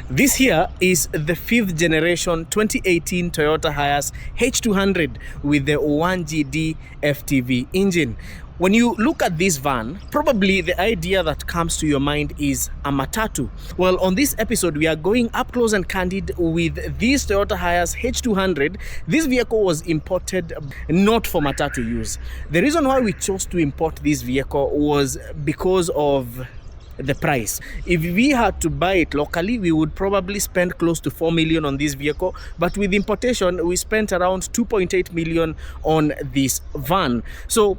This here is the 5th generation 2018 Toyota Hiace H200 with the 1GD FTV engine. When you look at this van, probably the idea that comes to your mind is a Matatu. Well, on this episode, we are going up close and candid with this Toyota Hiace H200. This vehicle was imported not for Matatu use. The reason why we chose to import this vehicle was because of the price. If we had to buy it locally, we would probably spend close to 4 million on this vehicle, but with importation we spent around 2.8 million on this van. So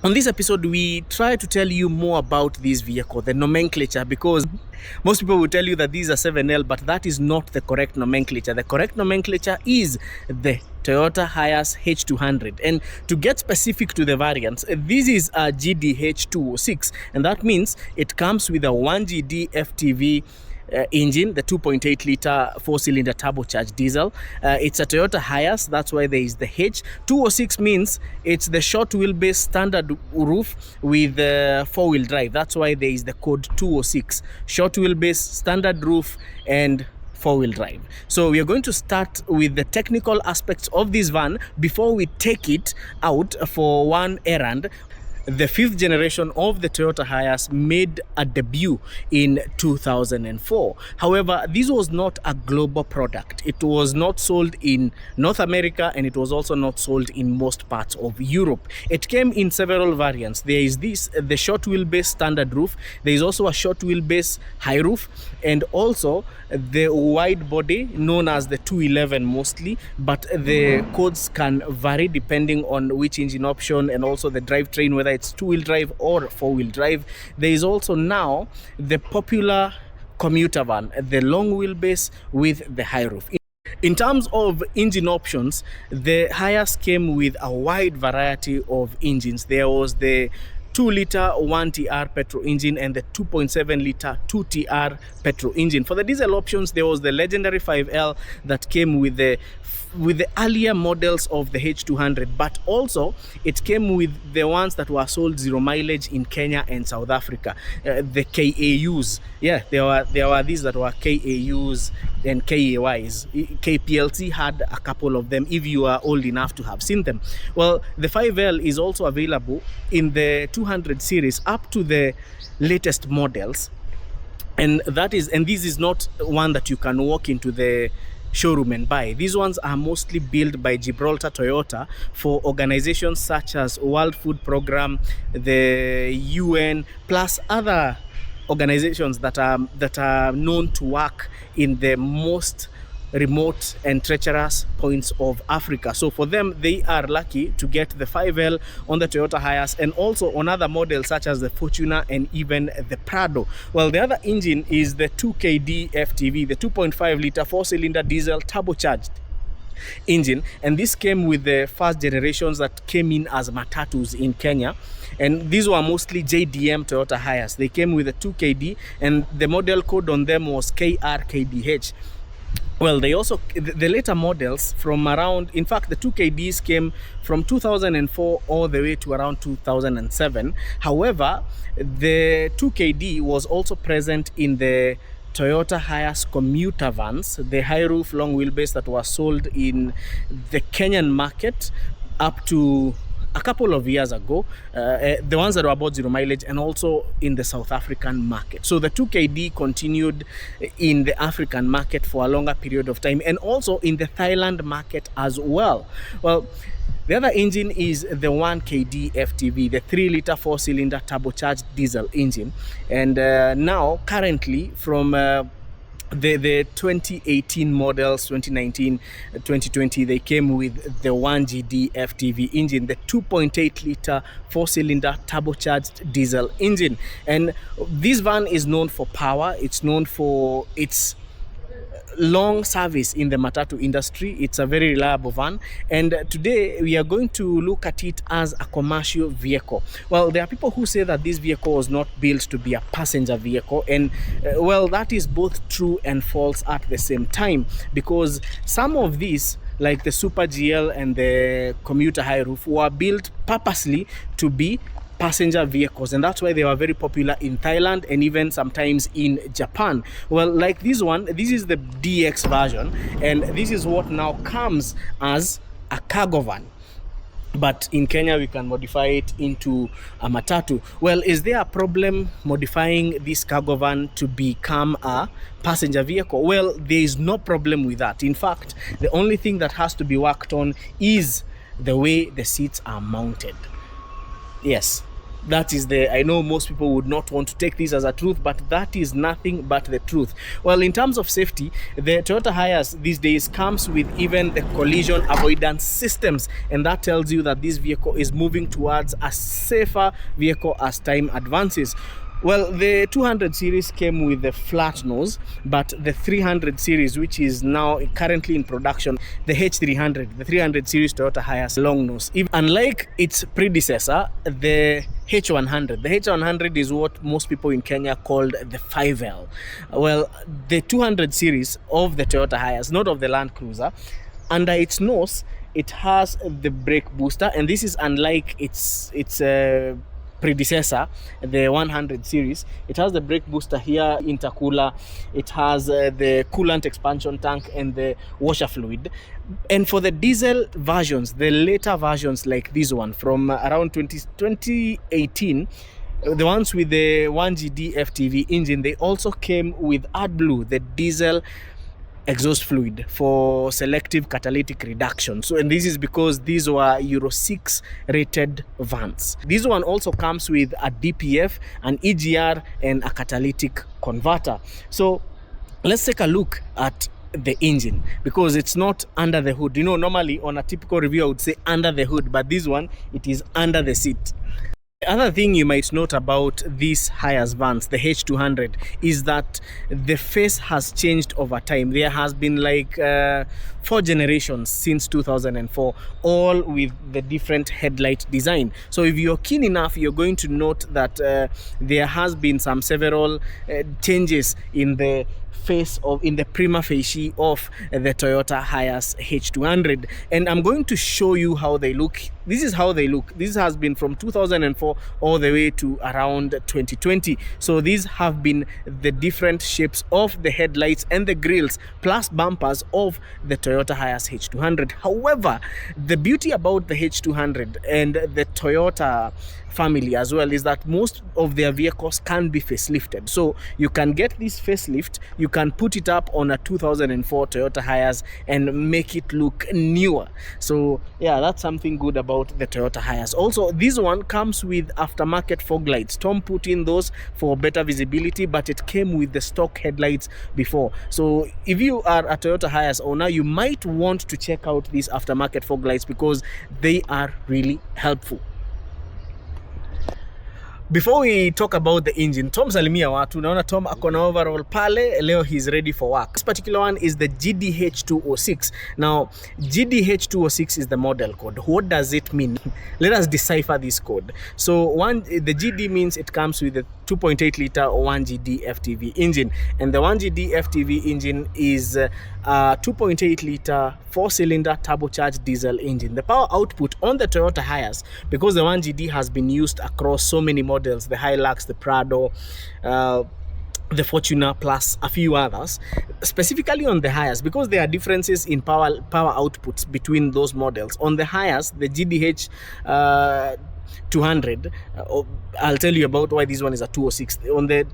on this episode, we try to tell you more about this vehicle, the nomenclature, because most people will tell you that these are 7L, but that is not the correct nomenclature. The correct nomenclature is the Toyota Hiace H200. And to get specific to the variants, this is a GDH206, and that means it comes with a 1GD FTV engine, the 2.8 liter 4-cylinder turbocharged diesel. It's a Toyota Hiace, that's why there is the H. 206 means it's the short wheelbase standard roof with 4-wheel drive. That's why there is the code 206. Short wheelbase standard roof and 4-wheel drive. So we are going to start with the technical aspects of this van before we take it out for one errand. The 5th generation of the Toyota Hiace made a debut in 2004. However, this was not a global product. It was not sold in North America, and it was also not sold in most parts of Europe. It came in several variants. There is the short wheelbase standard roof. There is also a short wheelbase high roof, and also the wide body known as the 211 mostly, but the codes can vary depending on which engine option and also the drivetrain, whether it's 2-wheel drive or 4-wheel drive. There is also now the popular commuter van, the long wheelbase with the high roof. In terms of engine options, the Hiace came with a wide variety of engines. There was the 2-liter 1TR petrol engine and the 2.7-liter 2TR petrol engine. For the diesel options, there was the legendary 5L that came with the earlier models of the H200, but also it came with the ones that were sold 0 mileage in Kenya and South Africa, the KAUs. Yeah, there were these that were KAUs and KAYs. KPLC had a couple of them, if you are old enough to have seen them. Well, the 5L is also available in the 200 series up to the latest models, and this is not one that you can walk into the showroom and buy. These ones are mostly built by Gibraltar Toyota for organizations such as World Food Program, the UN, plus other organizations that are known to work in the most remote and treacherous points of Africa. So for them, they are lucky to get the 5L on the Toyota Hiace and also on other models such as the Fortuner and even the Prado. Well, the other engine is the 2KD FTV, the 2.5 liter 4-cylinder diesel turbocharged engine, and this came with the first generations that came in as Matatus in Kenya, and these were mostly JDM Toyota Hiace. They came with a 2KD and the model code on them was KRKDH. Well, they also, the later models from around, in fact, the 2KDs came from 2004 all the way to around 2007. However, the 2KD was also present in the Toyota Hiace commuter vans, the high roof long wheelbase that was sold in the Kenyan market up to a couple of years ago, the ones that were about 0 mileage, and also in the South African market. So the 2KD continued in the African market for a longer period of time, and also in the Thailand market as well. Well, the other engine is the 1KD FTV, the 3-liter 4-cylinder turbocharged diesel engine, and now currently from the 2018 models, 2019, 2020, they came with the 1GD FTV engine, the 2.8 liter 4-cylinder turbocharged diesel engine. And this van is known for power. It's known for its long service in the Matatu industry. It's a very reliable van, and today we are going to look at it as a commercial vehicle. Well, there are people who say that this vehicle was not built to be a passenger vehicle, and well, that is both true and false at the same time, because some of these, like the Super GL and the commuter high roof, were built purposely to be passenger vehicles, and that's why they were very popular in Thailand and even sometimes in Japan. Well, like this one, this is the DX version, and this is what now comes as a cargo van. But in Kenya, we can modify it into a Matatu. Well, is there a problem modifying this cargo van to become a passenger vehicle? Well, there is no problem with that. In fact, the only thing that has to be worked on is the way the seats are mounted. Yes, that is I know most people would not want to take this as a truth, but that is nothing but the truth. Well, in terms of safety, the Toyota Hiace these days comes with even the collision avoidance systems, and that tells you that this vehicle is moving towards a safer vehicle as time advances. Well, the 200 series came with the flat nose, but the 300 series, which is now currently in production, the H300, the 300 series Toyota Hiace long nose. Unlike its predecessor, the H100. The H100 is what most people in Kenya called the 5L. Well, the 200 series of the Toyota Hiace, not of the Land Cruiser, under its nose, it has the brake booster, and this is unlike its predecessor, the 100 series. It has the brake booster here, intercooler, it has the coolant expansion tank and the washer fluid. And for the diesel versions, the later versions like this one from around 2018, the ones with the 1GD FTV engine, they also came with AdBlue, the diesel exhaust fluid for selective catalytic reduction. So, and this is because these were Euro 6 rated vans. This one also comes with a DPF, an EGR, and a catalytic converter. So let's take a look at the engine, because it's not under the hood. You know, normally on a typical review I would say under the hood, but this one, it is under the seat. The other thing you might note about these Hiace vans, the H200, is that the face has changed over time. There has been like 4 generations since 2004, all with the different headlight design. So if you're keen enough, you're going to note that there has been several changes in the prima facie of the Toyota Hiace H200, and I'm going to show you how they look. This is how they look. This has been from 2004 all the way to around 2020. So these have been the different shapes of the headlights and the grills plus bumpers of the Toyota Hiace H200. However, the beauty about the H200 and the Toyota family as well is that most of their vehicles can be facelifted. So you can get this facelift, you can put it up on a 2004 Toyota Hiace and make it look newer. So yeah, that's something good about the Toyota Hiace. Also, this one comes with aftermarket fog lights. Tom put in those for better visibility, but it came with the stock headlights before. So if you are a Toyota Hiace owner, you might want to check out these aftermarket fog lights because they are really helpful. Before we talk about the engine, Tom salimia watu. Naona Tom akona overall pale, leo he's ready for work. This particular one is the GDH206. Now, GDH206 is the model code. What does it mean? Let us decipher this code. So, the GD means it comes with a 2.8 liter 1GD FTV engine, and the 1GD FTV engine is a 2.8 liter 4-cylinder turbocharged diesel engine. The power output on the Toyota Hiace, because the 1GD has been used across so many models, the Hilux, the Prado, the Fortuner, plus a few others, specifically on the Hiace, because there are differences in power outputs between those models. On the Hiace, the GDH 200, I'll tell you about why this one is a 206. On the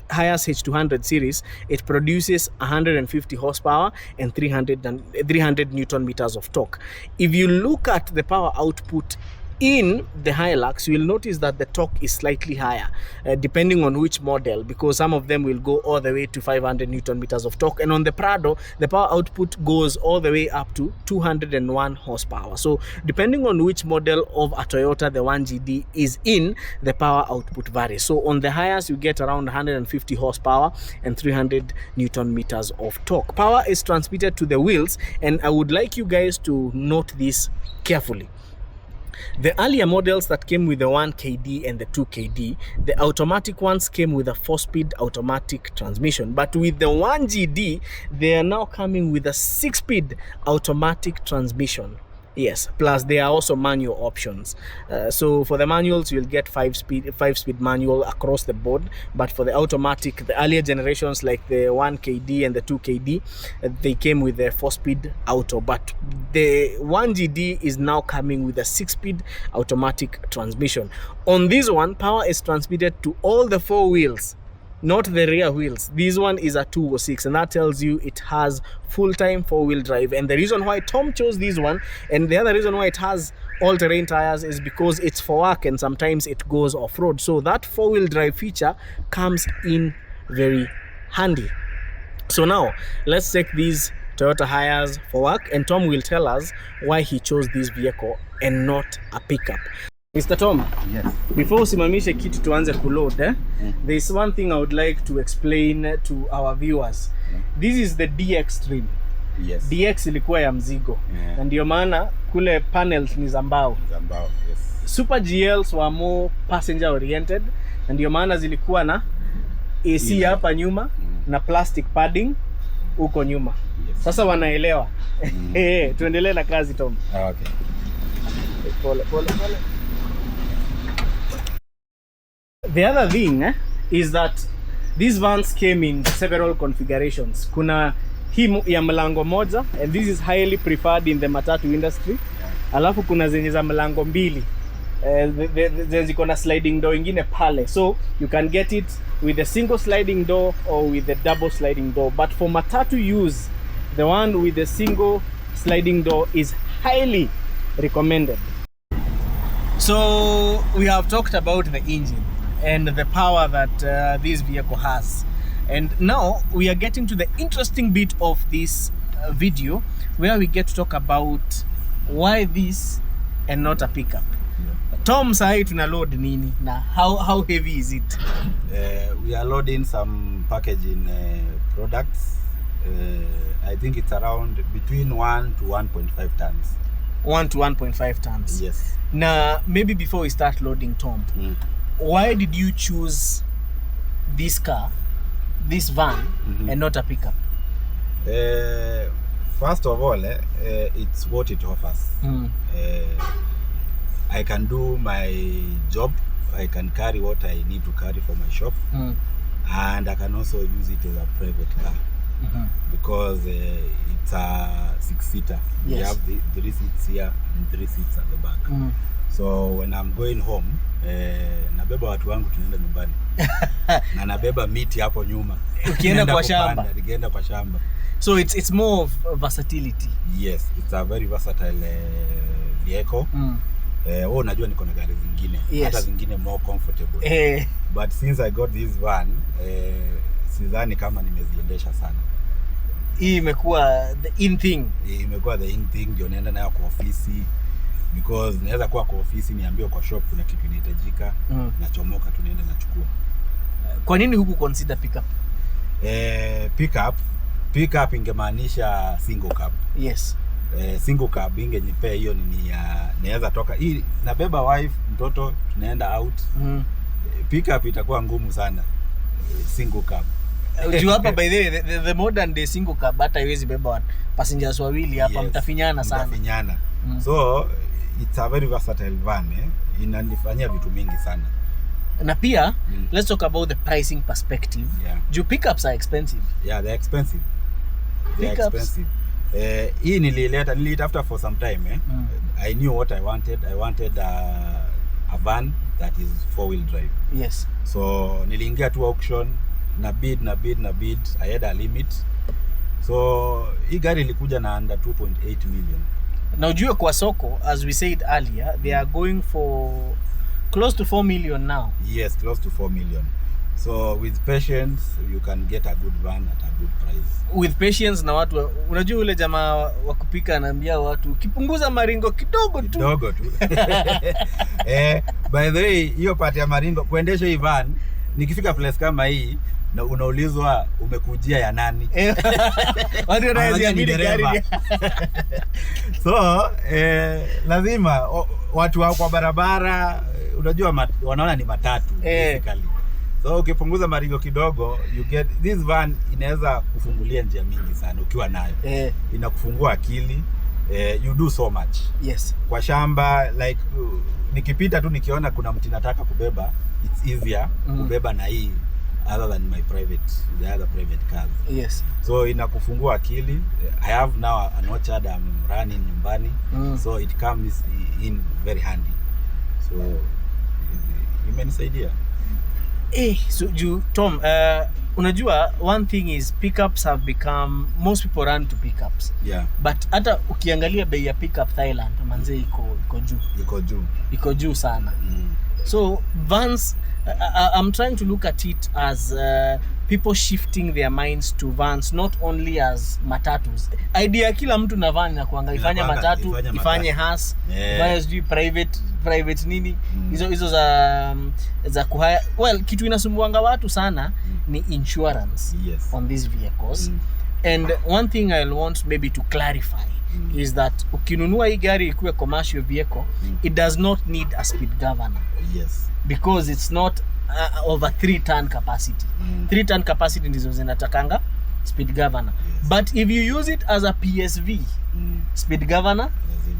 Hiace H200 series, it produces 150 horsepower and 300 newton meters of torque. If you look at the power output in the Hilux, you will notice that the torque is slightly higher depending on which model, because some of them will go all the way to 500 newton meters of torque, and on the Prado the power output goes all the way up to 201 horsepower. So depending on which model of a Toyota the 1GD is in, the power output varies. So on the Hiace you get around 150 horsepower and 300 newton meters of torque. Power is transmitted to the wheels, and I would like you guys to note this carefully. The earlier models that came with the 1KD and the 2KD, the automatic ones came with a 4-speed automatic transmission. But with the 1GD, they are now coming with a 6-speed automatic transmission. Yes, plus there are also manual options. So for the manuals, you'll get 5-speed manual across the board. But for the automatic, the earlier generations like the 1KD and the 2KD, they came with the 4-speed auto. But the 1GD is now coming with a 6-speed automatic transmission. On this one, power is transmitted to all the 4 wheels, not the rear wheels. This one is a 206, and that tells you it has full-time 4-wheel drive. And the reason why Tom chose this one, and the other reason why it has all-terrain tires, is because it's for work and sometimes it goes off-road. So that 4-wheel drive feature comes in very handy. So now let's take these Toyota Hiace for work, and Tom will tell us why he chose this vehicle and not a pickup. Mr. Tom, yes. Before usimamishe kitu tuanze kuload, there is one thing I would like to explain to our viewers. This is the DX trim. Yes. DX ilikuwa ya mzigo. Na ndio maana kule panels ni za mbao. Yes. Super GLs were more passenger oriented, na ndio maana zilikuwa na AC hapa nyuma na plastic padding huko nyuma. Yes. Sasa wanaelewa. Tuendelee na kazi, Tom. Okay. Pole. The other thing is that these vans came in several configurations. Kuna hii ya mlango moja, and this is highly preferred in the matatu industry. Alafu kuna zenye za mlango mbili. Ziko na sliding door ingine pale. So you can get it with a single sliding door or with a double sliding door. But for matatu use, the one with the single sliding door is highly recommended. So we have talked about the engine and the power that this vehicle has, and now we are getting to the interesting bit of this video where we get to talk about why this and not a pickup. Tom, sahi tuna load nini na how heavy is it? We are loading some packaging products. I think it's around between 1 to 1.5 tons. 1 to 1.5 tons. Yes. Now, maybe before we start loading, Tom, why did you choose this car, this van, and not a pickup? First of all, it's what it offers. I can do my job. I can carry what I need to carry for my shop, and I can also use it as a private car. Because it's a 6-seater. Yes. We have the 3 seats here and 3 seats at the back. So when I'm going home, nabeba watu wangu tunaenda nyumbani. Na nabeba miti hapo nyuma. Ukienda kwa shamba. Nikienda kwa shamba. So it's more of versatility. Yes, it's a very versatile vehicle. Unajua niko na gari zingine, hata zingine more comfortable. But since I got this van, sidhani kama nimeziendesha sana. Hii imekuwa the in thing. Imekuwa the in thing, ndio naenda nayo kwa ofisi, because naweza kuwa kwa ofisi niambiwe kwa shop kuna kitu inahitajika, nachomoka tunaenda nachukua. Kwa nini huku consider pickup? Pickup ingemaanisha single cab. Yes. Single cab ingenipea hiyo ni naweza toka hii nabeba wife, mtoto tunaenda out. Pickup itakuwa ngumu sana. Single cab. You hapa by the modern day single cab hata haiwezi beba passengers wawili hapa, mtafinyana sana. Mtafinyana. So it's a very versatile van, inanifanyia vitu mingi sana. Na pia let's talk about the pricing perspective. Do pickups are expensive? Yeah, they're expensive. They're expensive. Hii nilitafuta for some time. I knew what I wanted. I wanted a van that is 4-wheel drive. Yes. So niliingia tu auction, na bid. I had a limit. So hii gari ilikuja na under 2.8 million. Na ujue kwa soko, as we said earlier, they are going for close to 4 million now. Yes, close to 4 million. So with patience, you can get a good van at a good price. With patience na watu, unajua ule jamaa wa kupika anaambia watu kipunguza maringo kidogo tu. By the way, hiyo part ya maringo, kuendesha hii van, nikifika place kama hii, na unaulizwa umekujia ya nani? Watu wanaziamini gari. So, lazima watu wa kwa barabara, unajua wanaona ni matatu basically. So ukipunguza maringo kidogo, you get this van inaweza kufungulia njia mingi sana ukiwa nayo. Inakufungua akili, you do so much. Yes. Kwa shamba like nikipita tu nikiona kuna mti nataka kubeba, it's easier kubeba na hii other than the other private cars. Yes. So inakufungua akili. I have now an orchard I'm running nyumbani. So it comes in very handy. So imenisaidia. So Tom, unajua one thing is pickups have become, most people run to pickups. Yeah. But hata ukiangalia bei ya pickup Thailand manze iko juu sana. So vans, I'm trying to look at it as people shifting their minds to vans, not only as matatus. Idea kila mtu na van na kuanga ifanye matatu, ifanye Hiace, ifanye sijui private nini, hizo za kuhaya. Well, kitu inasumbuanga watu sana ni insurance on these vehicles. And one thing I'll want maybe to clarify is that ukinunua hii gari ikuwe commercial vehicle, it does not need a speed governor. Yes. Because it's not over 3-ton capacity. 3-ton capacity ndizo zinatakanga speed governor. Yes. But if you use it as a PSV, speed governor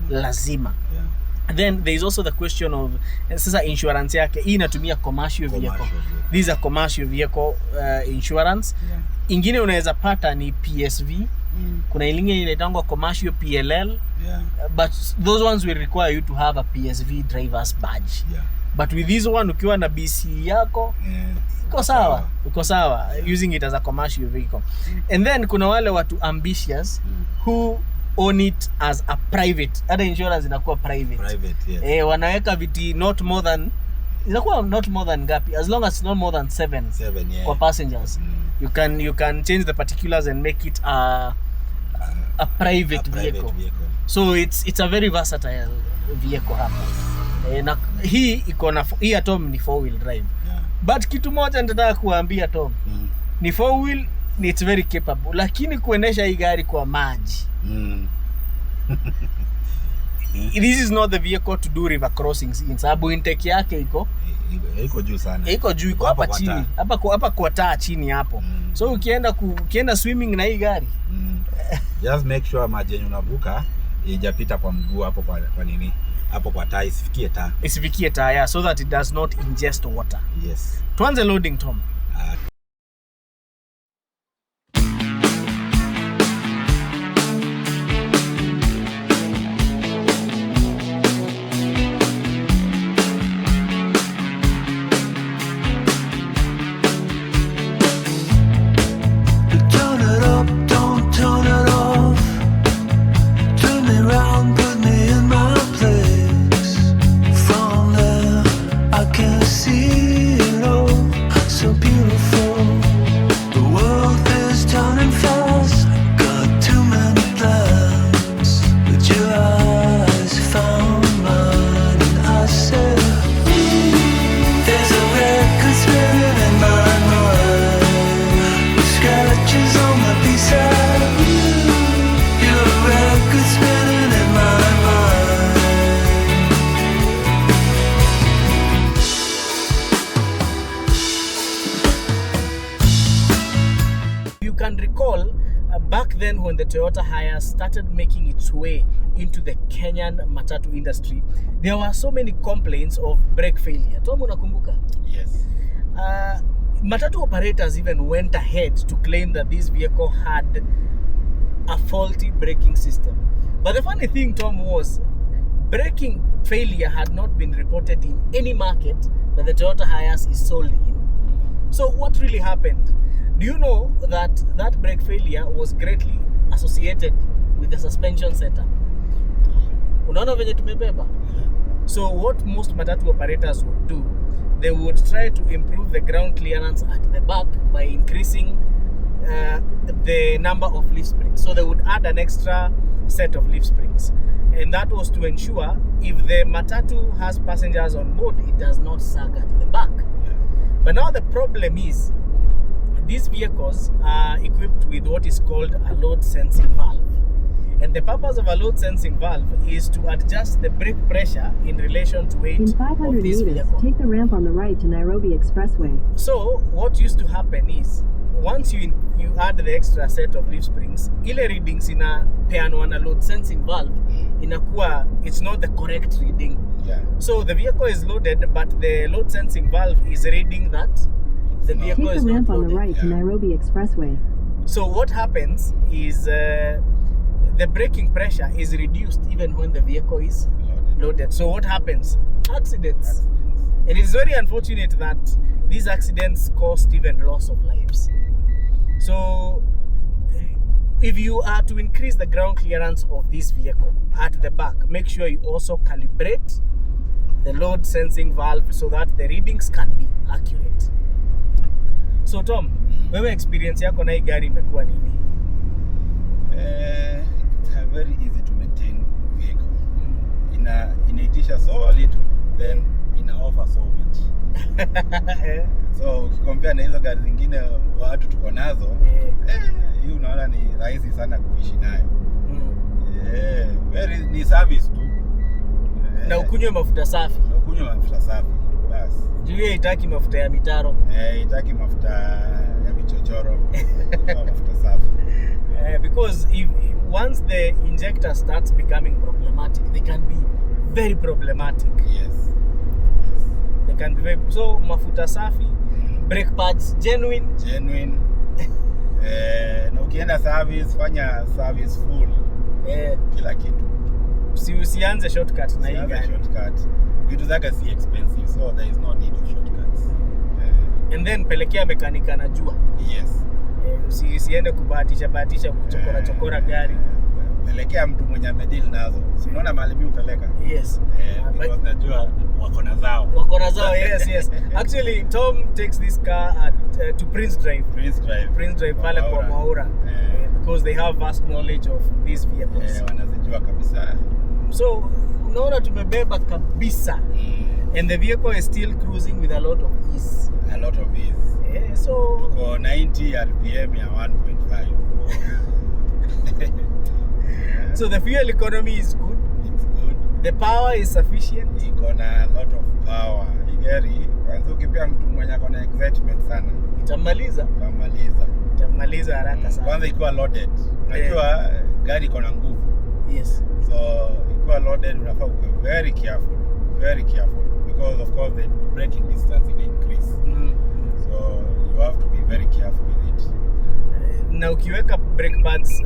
lazima. Yeah. Then there is also the question of sasa insurance yake hii inatumia commercial vehicle. These are commercial vehicle insurance. Yeah. Ingine unaweza pata ni PSV. Kuna ingine inaitangwa commercial PLL. Yeah. But those ones will require you to have a PSV driver's badge. Yeah. But with this one ukiwa na BC yako uko sawa using it as a commercial vehicle. And then kuna wale watu ambitious who own it as a private. Hata insurance inakuwa private. Yes. Wanaweka viti not more than ngapi, as long as it's not more than 7 yeah. For passengers. You can change the particulars and make it a private vehicle. So it's a very versatile vehicle hapa. Na hii Tom ni 4-wheel drive. Yeah. But kitu moja nataka kuambia Tom. Ni 4-wheel, it's very capable, lakini kuendesha hii gari kwa maji. This is not the vehicle to do river crossings in sababu intake yake iko juu sana. Iko hapa chini. Hapa kwa taa chini hapo. So ukienda swimming na hii gari, just make sure maji unavuka ijapita kwa mguu hapo kwa nini? Hapo kwa taa isifikie taa, yeah, so that it does not ingest water. Yes. Tuanze loading Tom. Can recall back then when the Toyota Hiace started making its way into the Kenyan Matatu industry, there were so many complaints of brake failure. Tom, unakumbuka? Yes. Matatu operators even went ahead to claim that this vehicle had a faulty braking system. But the funny thing, Tom, was braking failure had not been reported in any market that the Toyota Hiace is sold in. So what really happened? Do you know that brake failure was greatly associated with the suspension setup? Unaona venye tumebeba? So what most matatu operators would do, they would try to improve the ground clearance at the back by increasing the number of leaf springs. So they would add an extra set of leaf springs. And that was to ensure if the matatu has passengers on board, it does not sag at the back. But now the problem is, these vehicles are equipped with what is called a load sensing valve. And the purpose of a load sensing valve is to adjust the brake pressure in relation to weight in 500 of this meters, vehicle. Take the ramp on the right to Nairobi Expressway. So what used to happen is, once you add the extra set of leaf springs, ile readings inapeanwa na load sensing valve inakuwa it's not the correct reading. So the vehicle is loaded, but the load sensing valve is reading that the vehicle is not loaded. On the right to Nairobi Expressway. So what happens is the braking pressure is reduced even when the vehicle is loaded. So what happens? Accidents. And it's very unfortunate that these accidents cost even loss of lives. So if you are to increase the ground clearance of this vehicle at the back, make sure you also calibrate the load sensing valve so that the readings can be accurate. So Tom, wewe experience yako na hii gari imekuwa nini? It's a very easy to maintain vehicle. Inaitisha so little, then ina offer so much. So ukikompare na hizo gari zingine watu tuko nazo, hii unaona ni rahisi sana kuishi nayo. Very ni service tu. Na ukunywe mafuta safi. Bas. Juu haitaki mafuta ya mitaro. Haitaki mafuta ya michochoro. Mafuta safi. Because if once the injector starts becoming problematic, they can be very problematic. Yes. They can be very, so mafuta safi, brake pads genuine. Na ukienda service, fanya service full. Kila kitu. Usianze shortcut na hii gari. Vitu zake si expensive, so there is no need of shortcuts. And then pelekea mekanika na jua. Yes. Usiende kubahatisha kuchokora gari. Pelekea mtu mwenye amedeal nazo. Si unaona mahali mimi upeleka? Yes. Because najua wako na zao. Yes. Actually, Tom takes this car to Prince Drive pale kwa Maura. Because they have vast knowledge of these vehicles. Wanazijua kabisa. So, unaona tumebeba kabisa. And the vehicle is still cruising with a lot of ease. So tuko 90 RPM ya 1.5. So the fuel economy is good. It's good. The power is sufficient. Iko na a lot of power. Hii gari kwanza ukipea mtu mwenye ako na excitement sana, itamaliza haraka sana. Kwanza ikiwa loaded. Unajua gari iko na nguvu. Yes. So ikiwa loaded unafaa kuwa very careful because of course the braking distance will increase. So you have to be very careful with it. Na ukiweka brake pads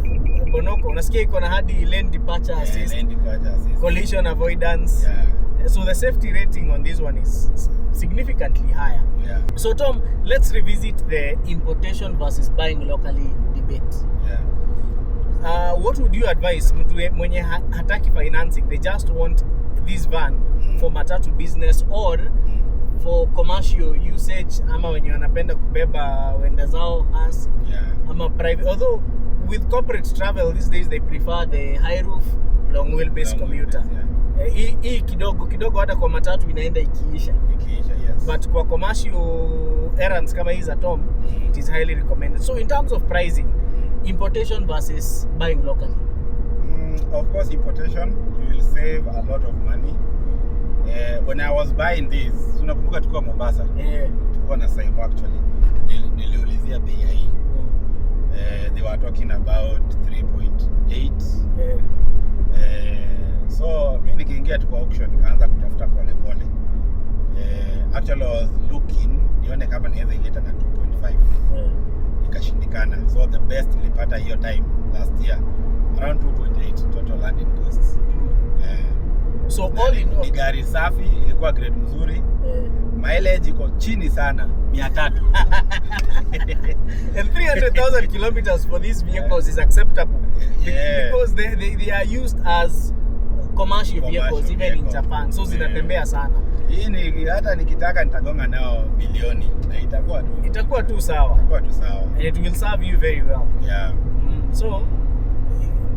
bonoko, unasikia iko na hadi lane departure assist, collision avoidance. So the safety rating on this one is significantly higher. So Tom, let's revisit the importation versus buying locally debate. What would you advise mtu mwenye hataki financing, they just want this van for Matatu business or for commercial usage, ama wenye wanapenda kubeba wenda zao as ama private, although with corporate travel these days they prefer the high roof long wheelbase commuter. Hii kidogo hata kwa Matatu inaenda ikiisha. Yes. But kwa commercial errands kama hizi at home, it is highly recommended. So in terms of pricing, importation versus buying locally. Of course, importation, you will save a lot of money. When I was buying this, unakumbuka tuko Mombasa. Tuko na Saimo actually. Niliulizia bei hii. They were talking about 3.8. So mimi nikiingia tu kwa auction nikaanza kutafuta pole. Actually I was looking nione kama naweza ileta na 2.5. Ikashindikana. So the best nilipata hiyo time last year around 2.8 total landing costs. So all in all, ni gari safi, ilikuwa grade mzuri. Mileage iko chini sana, 300. And 300,000 kilometers for these vehicles is acceptable. Because they are used as commercial vehicles even in Japan. So zinatembea sana. Hii ni hata nikitaka nitagonga nao milioni na itakuwa tu sawa. And it will serve you very well. So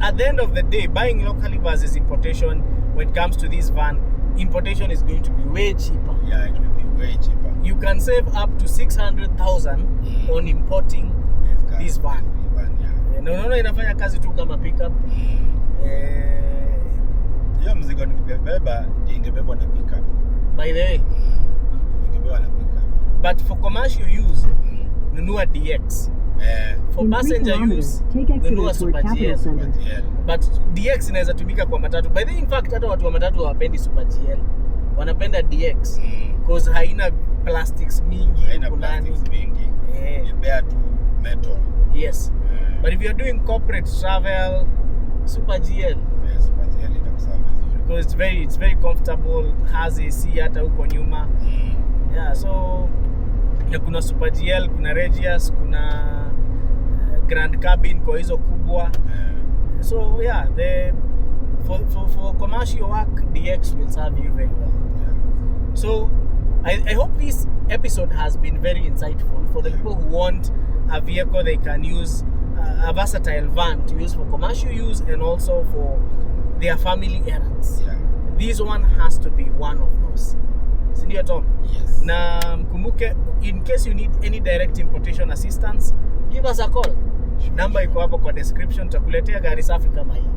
at the end of the day, buying locally versus importation, when it comes to this van, importation is going to be way cheaper. It will be way cheaper. You can save up to 600,000 on importing this van. Na unaona inafanya kazi tu kama pickup. Hiyo mzigo nikibeba ingebebwa na pickup. By the way, ingebebwa na pickup. But for commercial use, nunua DX. For passenger use, nunua Super GL. But DX inaweza tumika kwa matatu. By the in fact, hata watu wa matatu hawapendi Super GL. Wanapenda DX because haina plastics mingi, Ni bare to metal. Yes. But if you're doing corporate travel, Super GL. Super GL itakusaa vizuri. Because it's very comfortable, has AC hata huko nyuma. Yeah, so kuna Super GL, kuna Regius, kuna Grand Cabin kwa hizo kubwa. So yeah, for commercial work, DX will serve you very well. So I hope this episode has been very insightful for the people who want a vehicle they can use, a versatile van to use for commercial use and also for their family errands. This one has to be one of those. Sindio Tom? Yes. Na mkumbuke, in case you need any direct importation assistance, give us a call. Number iko hapo kwa description, tutakuletea gari safi kama hii.